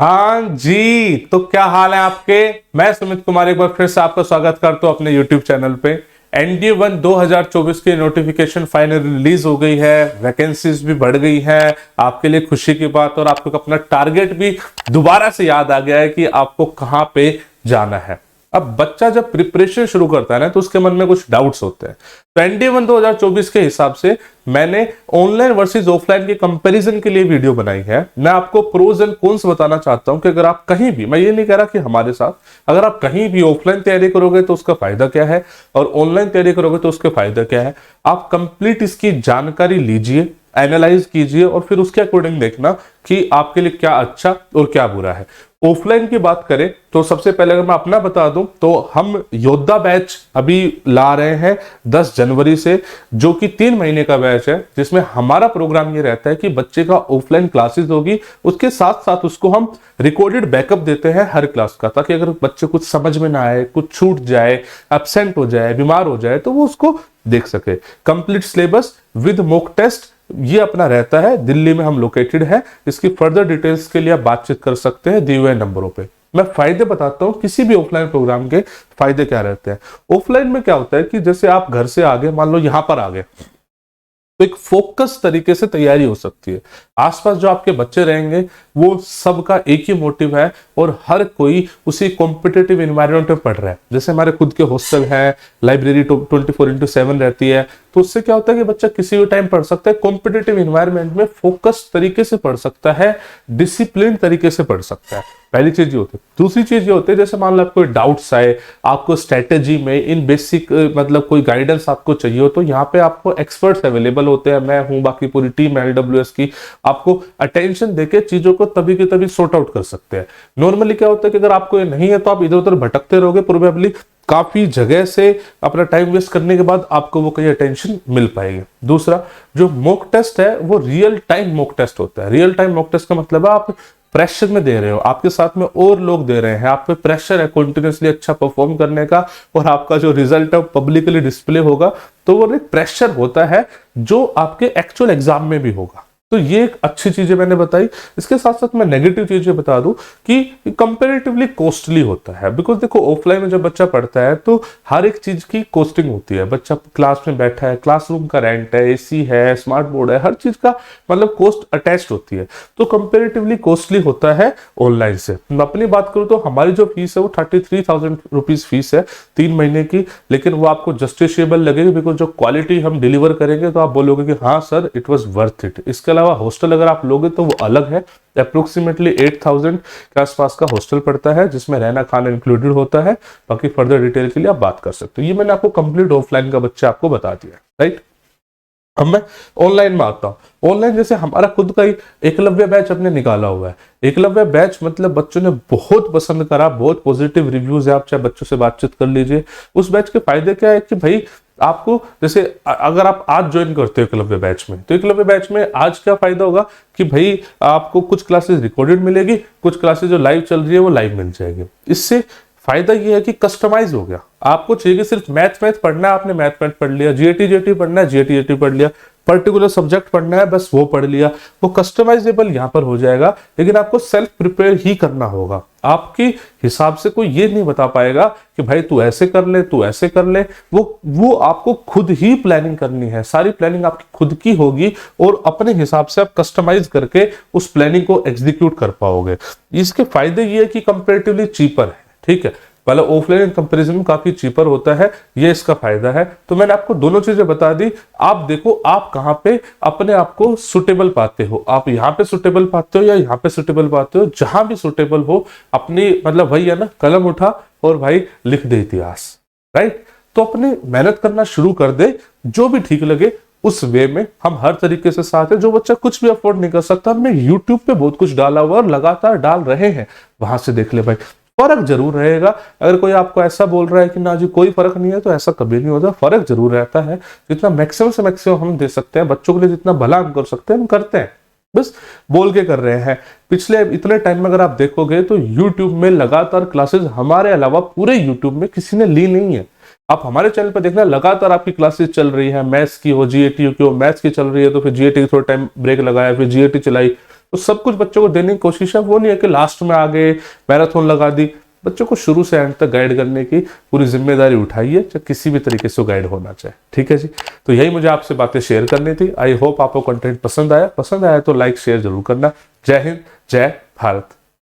हाँ जी, तो क्या हाल है आपके। मैं सुमित कुमार एक बार फिर से आपका स्वागत करता हूँ अपने YouTube चैनल पे। एनडीए 1 2024 की नोटिफिकेशन फाइनल रिलीज हो गई है, वैकेंसीज भी बढ़ गई है। आपके लिए खुशी की बात और आपको अपना टारगेट भी दोबारा से याद आ गया है कि आपको कहाँ पे जाना है। अब बच्चा जब प्रिपरेशन शुरू करता है ना तो उसके मन में कुछ डाउट्स होते हैं। तो एनडीए 1 2024 के हिसाब से मैंने ऑनलाइन वर्सेस ऑफलाइन के कंपैरिजन के लिए वीडियो बनाई है। मैं आपको प्रोज एंड कॉन्स बताना चाहता हूं कि अगर आप कहीं भी, मैं ये नहीं कह रहा कि हमारे साथ, अगर आप कहीं भी ऑफलाइन तैयारी करोगे तो उसका फायदा क्या है और ऑनलाइन तैयारी करोगे तो उसका फायदा क्या है। आप कंप्लीट इसकी जानकारी लीजिए, एनालाइज कीजिए और फिर उसके अकॉर्डिंग देखना कि आपके लिए क्या अच्छा और क्या बुरा है। ऑफलाइन की बात करें तो सबसे पहले अगर मैं अपना बता दूं तो हम योद्धा बैच अभी ला रहे हैं 10 जनवरी से, जो कि 3 महीने का बैच है, जिसमें हमारा प्रोग्राम ये रहता है कि बच्चे का ऑफलाइन क्लासेस होगी, उसके साथ साथ उसको हम रिकॉर्डेड बैकअप देते हैं हर क्लास का, ताकि अगर बच्चे कुछ समझ में ना आए, कुछ छूट जाए, एब्सेंट हो जाए, बीमार हो जाए तो वो उसको देख सके। Complete syllabus with mock test ये अपना रहता है। दिल्ली में हम लोकेटेड है। इसकी फर्दर डिटेल्स के लिए आप बातचीत कर सकते हैं दिए हुए नंबरों पे। मैं फायदे बताता हूं किसी भी ऑफलाइन प्रोग्राम के फायदे क्या रहते हैं। ऑफलाइन में क्या होता है कि जैसे आप घर से आगे, मान लो यहां पर आ गए, तो एक फोकस तरीके से तैयारी हो सकती है। आसपास जो आपके बच्चे रहेंगे वो सबका एक ही मोटिव है और हर कोई उसी कॉम्पिटिटिव एनवायरनमेंट में पढ़ रहा है। जैसे हमारे खुद के हॉस्टल है, लाइब्रेरी 24/7 रहती है, तो उससे क्या होता है कि बच्चा किसी भी टाइम पढ़ सकता है, कॉम्पिटिटिव एनवायरनमेंट में फोकस तरीके से पढ़ सकता है, डिसिप्लिन तरीके से पढ़ सकता है। पहली चीज ये होती है। दूसरी चीज ये होती है, जैसे मान लो आपको डाउट्स आए, आपको स्ट्रेटेजी में इन बेसिक मतलब कोई गाइडेंस आपको चाहिए हो, तो यहाँ पे आपको एक्सपर्ट्स अवेलेबल होते हैं। मैं हूं, बाकी पूरी टीम है AWS की, आपको अटेंशन देके चीजों को तभी के तभी सॉर्ट आउट कर सकते हैं। नॉर्मली क्या होता है कि अगर आपको ये नहीं है तो आप इधर उधर भटकते रहोगे, प्रोबेबली काफी जगह से अपना टाइम वेस्ट करने के बाद आपको वो कहीं अटेंशन मिल पाएगी। दूसरा, जो मॉक टेस्ट है वो रियल टाइम मॉक टेस्ट होता है। रियल टाइम मॉक टेस्ट का मतलब है आप प्रेशर में दे रहे हो, आपके साथ में और लोग दे रहे हैं, आप पे प्रेशर है कंटिन्यूअसली अच्छा परफॉर्म करने का, और आपका जो रिजल्ट है पब्लिकली डिस्प्ले होगा, तो वो एक प्रेशर होता है जो आपके एक्चुअल एग्जाम में भी होगा। तो ये एक अच्छी चीजें मैंने बताई। इसके साथ साथ मैं नेगेटिव चीजें बता दूं कि कंपैरेटिवली कॉस्टली होता है। बिकॉज देखो, ऑफलाइन में जब बच्चा पढ़ता है तो हर एक चीज की कॉस्टिंग होती है। बच्चा क्लास में बैठा है, क्लासरूम का रेंट है, एसी है, स्मार्ट बोर्ड है, हर चीज का मतलब कॉस्ट अटैच्ड होती है, तो कंपेरेटिवली कॉस्टली होता है ऑनलाइन से। मैं अपनी बात करूं तो हमारी जो फीस है वो 33,000 रुपीज फीस है 3 महीने की, लेकिन वो आपको जस्टिसेबल लगेगी बिकॉज जो क्वालिटी हम डिलीवर करेंगे तो आप बोलोगे कि हाँ sir, it was worth it. इसके अलावा हॉस्टल अगर आप लोगे तो वो अलग है। अप्रोक्सीमेटली 8,000 के आसपास का हॉस्टल पड़ता है, जिसमें रहना खाना इंक्लूडेड होता है। बाकी फर्दर डिटेल के लिए आप बात कर सकते हो। ये मैंने आपको कंप्लीट ऑफलाइन का बच्चा आपको बता दिया, राइट। अब मैं ऑनलाइन में आता हूँ। ऑनलाइन जैसे हमारा खुद का ही एकलव्य बैच अपने निकाला हुआ है। एकलव्य बैच मतलब बच्चों ने बहुत पसंद करा, बहुत पॉजिटिव रिव्यूज है। आप चाहे बच्चों से बातचीत कर लीजिए। उस बैच के फायदे क्या है कि भाई आपको, जैसे अगर आप आज ज्वाइन करते हो एकलव्य बैच में, तो एकलव्य बैच में आज क्या फायदा होगा कि भाई आपको कुछ क्लासेस रिकॉर्डेड मिलेगी, कुछ क्लासेस जो लाइव चल रही है वो लाइव मिल जाएगी। इससे फायदा ये है कि कस्टमाइज हो गया। आपको चाहिए कि सिर्फ मैथ पढ़ना है, आपने मैथ पढ़ लिया, जीएटी पढ़ना है, जीएटी पढ़ लिया, पर्टिकुलर सब्जेक्ट पढ़ना है, बस वो पढ़ लिया, वो कस्टमाइजेबल यहां पर हो जाएगा। लेकिन आपको सेल्फ प्रिपेयर ही करना होगा। आपके हिसाब से कोई ये नहीं बता पाएगा कि भाई तू ऐसे कर ले, तू ऐसे कर ले। वो आपको खुद ही प्लानिंग करनी है। सारी प्लानिंग आपकी खुद की होगी और अपने हिसाब से आप कस्टमाइज करके उस प्लानिंग को एग्जीक्यूट कर पाओगे। इसके फायदे ये है कि कंपेरेटिवली चीपर है, ठीक है। पहले ऑफलाइन कंपैरिजन में काफी चीपर होता है, ये इसका फायदा है। तो मैंने आपको दोनों चीजें बता दी। आप देखो आप कहां पे अपने आप को सुटेबल पाते हो। आप यहां पे सुटेबल पाते हो या यहां पे सुटेबल पाते हो, जहां भी सुटेबल हो अपनी, मतलब वही है ना, कलम उठा और भाई लिख दे इतिहास, राइट। तो अपनी मेहनत करना शुरू कर दे, जो भी ठीक लगे उस वे में हम हर तरीके से साथ है। जो बच्चा कुछ भी अफोर्ड नहीं कर सकता, हमने यूट्यूब पे बहुत कुछ डाला हुआ और लगातार डाल रहे हैं, वहां से देख ले भाई। फर्क जरूर रहेगा। अगर कोई आपको ऐसा बोल रहा है कि ना जी कोई फर्क नहीं है, तो ऐसा कभी नहीं होता। फर्क जरूर रहता है। जितना मैक्सिमम से मैक्सिमम हम दे सकते हैं बच्चों के लिए, जितना भला हम कर सकते हैं हम करते हैं, बस बोल के कर रहे हैं। पिछले इतने टाइम में अगर आप देखोगे तो YouTube में लगातार क्लासेस हमारे अलावा पूरे YouTube में किसी ने ली नहीं है। आप हमारे चैनल पर देखना, लगातार आपकी क्लासेस चल रही है। मैथ्स की हो, जीएटी की हो, मैथ्स की चल रही है तो फिर जीएटी की थोड़ा टाइम ब्रेक लगाया, फिर जीएटी चलाई, तो सब कुछ बच्चों को देने की कोशिश है, वो नहीं है कि लास्ट में आगे मैराथन लगा दी। बच्चों को शुरू से एंड तक गाइड करने की पूरी जिम्मेदारी उठाइए, चाहे किसी भी तरीके से गाइड होना चाहे। ठीक है जी, तो यही मुझे आपसे बातें शेयर करनी थी। आई होप आपको कंटेंट पसंद आया तो लाइक शेयर जरूर करना। जय हिंद, जय भारत।